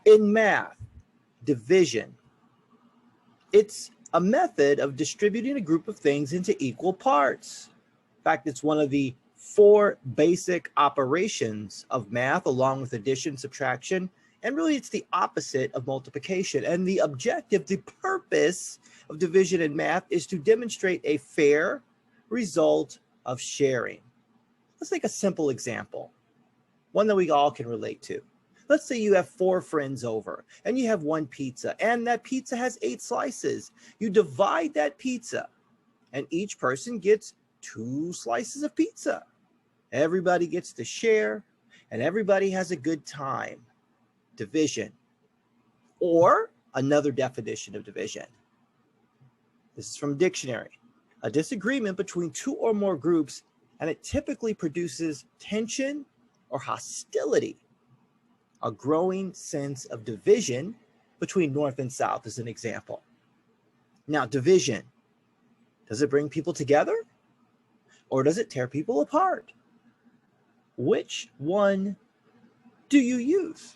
In math, division. It's a method of distributing a group of things into equal parts. In fact, it's one of the 4 basic operations of math, along with addition, subtraction, and really it's the opposite of multiplication. And the objective, the purpose of division in math is to demonstrate a fair result of sharing. Let's take a simple example, one that we all can relate to. Let's say you have 4 friends over and you have 1 pizza, and that pizza has 8 slices. You divide that pizza and each person gets 2 slices of pizza. Everybody gets to share and everybody has a good time. Division. Or another definition of division. This is from dictionary. A disagreement between 2 or more groups, and it typically produces tension or hostility. A growing sense of division between North and South is an example. Now, division, does it bring people together or does it tear people apart? Which one do you use?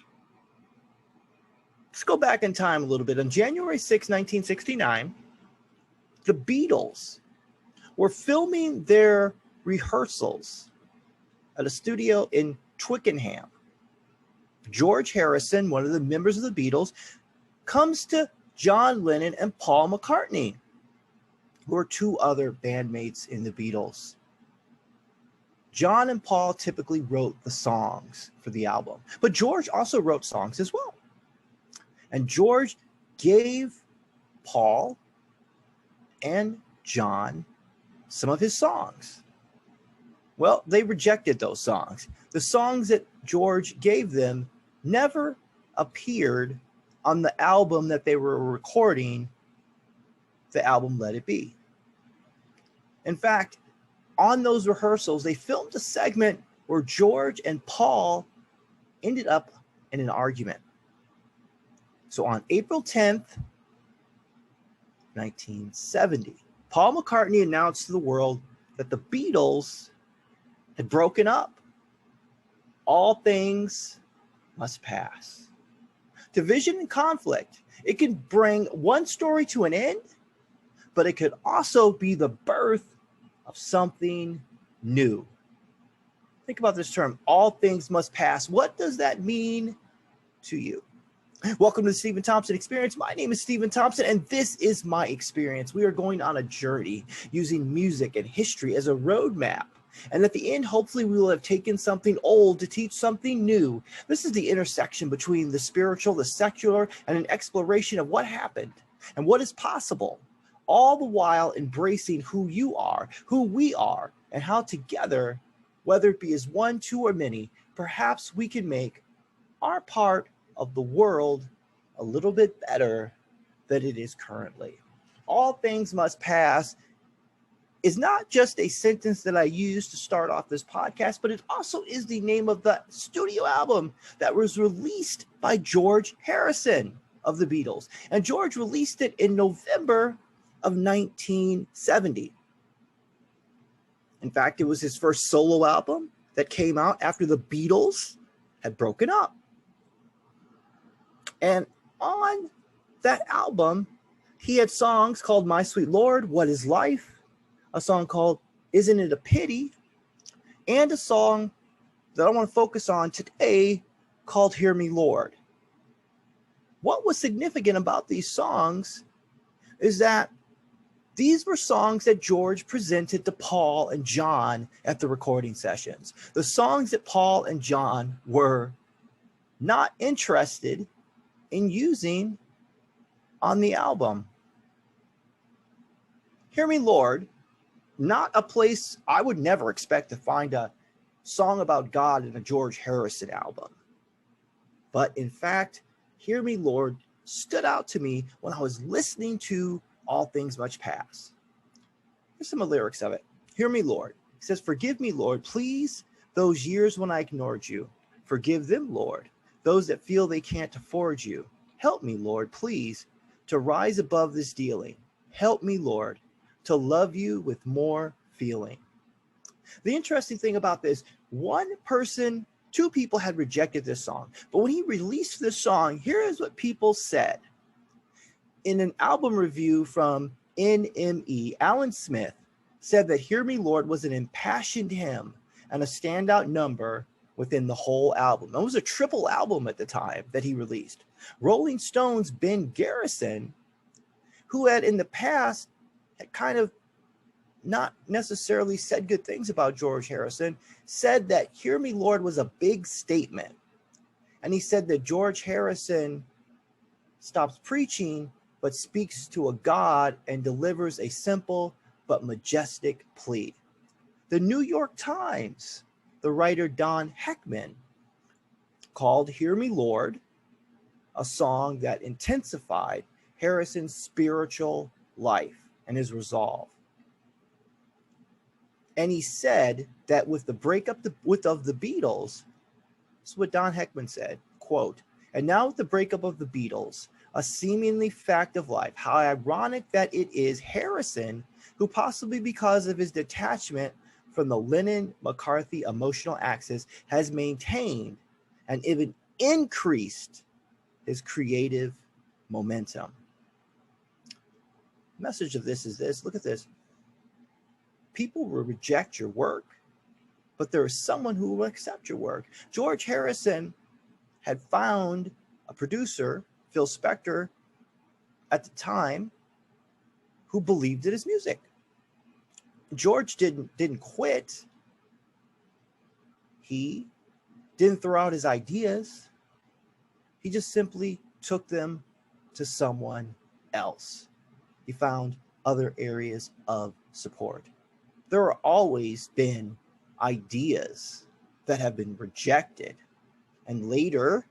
Let's go back in time a little bit. On January 6, 1969, the Beatles were filming their rehearsals at a studio in Twickenham. George Harrison, one of the members of the Beatles, comes to John Lennon and Paul McCartney, who are 2 other bandmates in the Beatles. John and Paul typically wrote the songs for the album, but George also wrote songs as well. And George gave Paul and John some of his songs. Well, they rejected those songs. The songs that George gave them never appeared on the album that they were recording, the album Let It Be. In fact, on those rehearsals, they filmed a segment where George and Paul ended up in an argument. So on April 10th, 1970, Paul McCartney announced to the world that the Beatles had broken up. All things must pass. Division and conflict, it can bring one story to an end, but it could also be the birth of something new. Think about this term, all things must pass. What does that mean to you? Welcome to the Steven Thompson Experience. My name is Steven Thompson, and this is my experience. We are going on a journey using music and history as a roadmap. And at the end, hopefully, we will have taken something old to teach something new. This is the intersection between the spiritual, the secular, and an exploration of what happened and what is possible, all the while embracing who you are, who we are, and how together, whether it be as one, 2, or many, perhaps we can make our part of the world a little bit better than it is currently. All things must pass is not just a sentence that I use to start off this podcast, but it also is the name of the studio album that was released by George Harrison of the Beatles. And George released it in November of 1970. In fact, it was his first solo album that came out after the Beatles had broken up. And on that album, he had songs called My Sweet Lord, What Is Life? A song called Isn't It a Pity? And a song that I want to focus on today called Hear Me, Lord. What was significant about these songs is that these were songs that George presented to Paul and John at the recording sessions. The songs that Paul and John were not interested in using on the album. Hear Me, Lord, not a place I would never expect to find a song about God in a George Harrison album. But in fact, Hear Me, Lord stood out to me when I was listening to All Things Must Pass. Here's some of the lyrics of it. Hear me, Lord. It says, forgive me, Lord, please, those years when I ignored you. Forgive them, Lord, those that feel they can't afford you. Help me, Lord, please, to rise above this dealing. Help me, Lord, to love you with more feeling. The interesting thing about this, one person Two people had rejected this song, but when he released this song, here is what people said. In an album review from NME, Alan Smith said that Hear Me Lord was an impassioned hymn and a standout number within the whole album. It was a triple album at the time that he released. Rolling Stone's Ben Garrison, who had in the past had kind of not necessarily said good things about George Harrison, said that Hear Me Lord was a big statement. And he said that George Harrison stops preaching but speaks to a God and delivers a simple but majestic plea. The New York Times, the writer Don Heckman, called Hear Me Lord a song that intensified Harrison's spiritual life and his resolve. And he said that with the breakup of the Beatles, this is what Don Heckman said, quote, "And now with the breakup of the Beatles, a seemingly fact of life, how ironic that it is Harrison who, possibly because of his detachment from the Lennon-McCarthy emotional axis, has maintained and even increased his creative momentum." The message of this is this. Look at this. People will reject your work, but there is someone who will accept your work. George Harrison had found a producer, Phil Spector, at the time, who believed in his music. George didn't quit. He didn't throw out his ideas. He just simply took them to someone else. He found other areas of support. There are always been ideas that have been rejected. And later,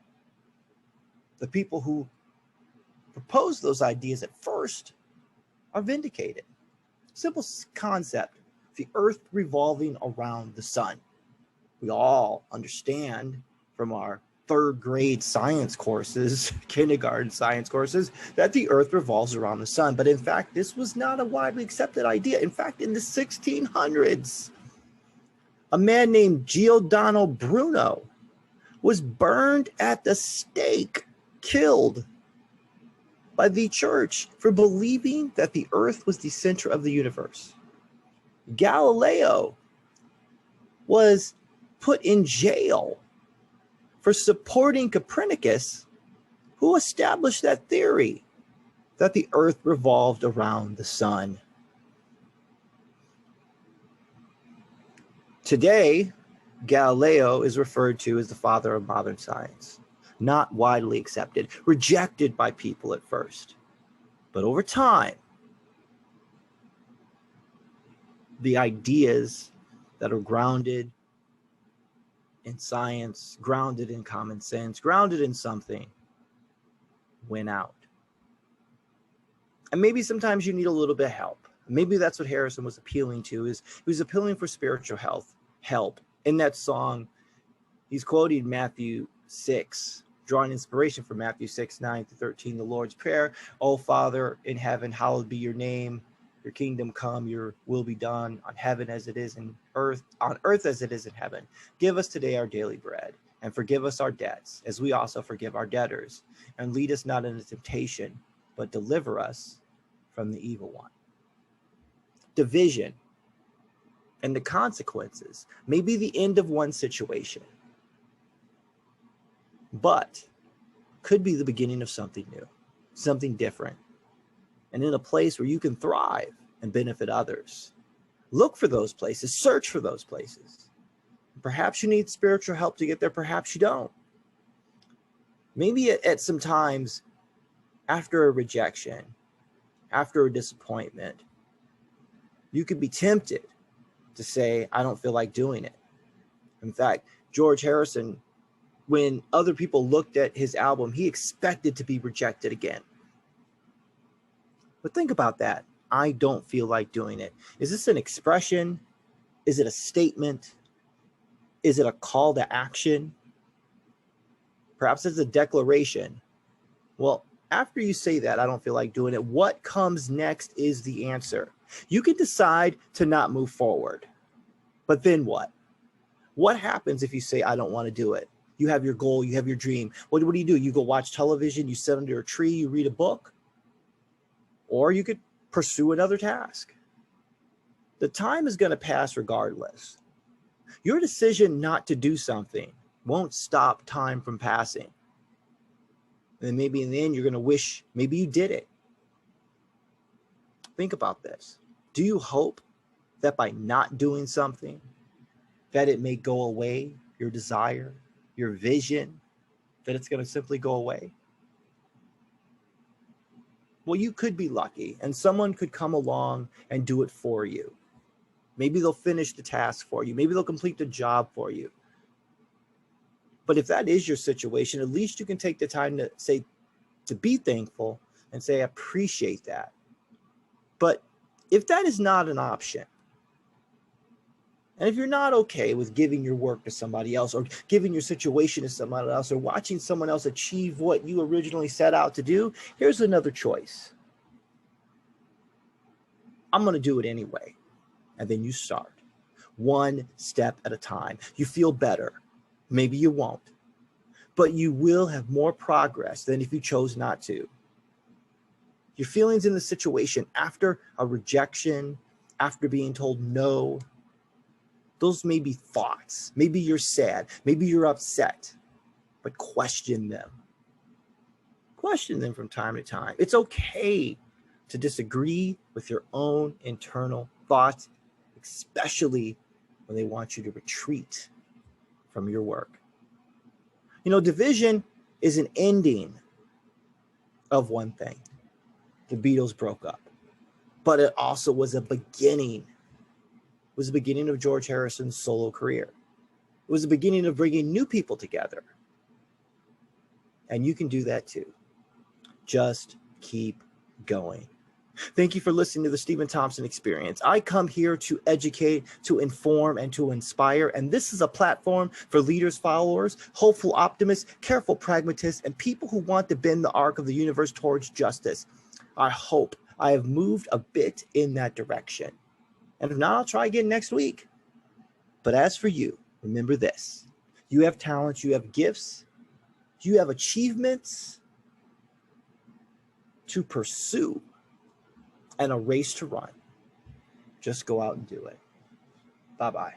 the people who proposed those ideas at first are vindicated. Simple concept, the earth revolving around the sun. We all understand from our third grade science courses, kindergarten science courses, that the earth revolves around the sun. But in fact, this was not a widely accepted idea. In fact, in the 1600s, a man named Giordano Bruno was burned at the stake, killed by the church for believing that the earth was the center of the universe. Galileo was put in jail for supporting Copernicus, who established that theory that the earth revolved around the sun. Today, Galileo is referred to as the father of modern science, not widely accepted, rejected by people at first. But over time, the ideas that are grounded in science, grounded in common sense, grounded in something, win out. And maybe sometimes you need a little bit of help. Maybe that's what Harrison was appealing to, is he was appealing for spiritual help. In that song, he's quoting Matthew 6, drawing inspiration from Matthew 6, 9-13, the Lord's Prayer. "O Father in heaven, hallowed be your name. Your kingdom come, your will be done on heaven as it is in earth, on earth as it is in heaven. Give us today our daily bread, and forgive us our debts, as we also forgive our debtors. And lead us not into temptation, but deliver us from the evil one." Division and the consequences may be the end of one situation, but could be the beginning of something new, something different, and in a place where you can thrive and benefit others. Look for those places, search for those places. Perhaps you need spiritual help to get there, perhaps you don't. Maybe at some times, after a rejection, after a disappointment, you could be tempted to say, "I don't feel like doing it." In fact, George Harrison, when other people looked at his album, he expected to be rejected again. But think about that. I don't feel like doing it. Is this an expression? Is it a statement? Is it a call to action? Perhaps it's a declaration. Well, after you say that, "I don't feel like doing it," what comes next is the answer. You can decide to not move forward. But then what? What happens if you say, I don't want to do it? You have your goal, you have your dream. What do you do? You go watch television, you sit under a tree, you read a book, or you could pursue another task. The time is going to pass regardless. Your decision not to do something won't stop time from passing. And maybe in the end, you're going to wish maybe you did it. Think about this. Do you hope that by not doing something, that it may go away, your desire, your vision, that it's going to simply go away? Well, you could be lucky, and someone could come along and do it for you. Maybe they'll finish the task for you. Maybe they'll complete the job for you. But if that is your situation, at least you can take the time to say, to be thankful and say, I appreciate that. But if that is not an option, and if you're not okay with giving your work to somebody else, or giving your situation to somebody else, or watching someone else achieve what you originally set out to do, here's another choice. I'm going to do it anyway. And then you start one step at a time. You feel better. Maybe you won't, but you will have more progress than if you chose not to. Your feelings in the situation after a rejection, after being told no, those may be thoughts. Maybe you're sad. Maybe you're upset, but question them. Question them from time to time. It's okay to disagree with your own internal thoughts, especially when they want you to retreat from your work. You know, division is an ending of one thing. The Beatles broke up, but it also was a beginning. It was the beginning of George Harrison's solo career. It was the beginning of bringing new people together. And you can do that too. Just keep going. Thank you for listening to the Steven Thompson Experience. I come here to educate, to inform, and to inspire. And this is a platform for leaders, followers, hopeful optimists, careful pragmatists, and people who want to bend the arc of the universe towards justice. I hope I have moved a bit in that direction. And if not, I'll try again next week. But as for you, remember this. You have talents, you have gifts, you have achievements to pursue and a race to run. Just go out and do it. Bye-bye.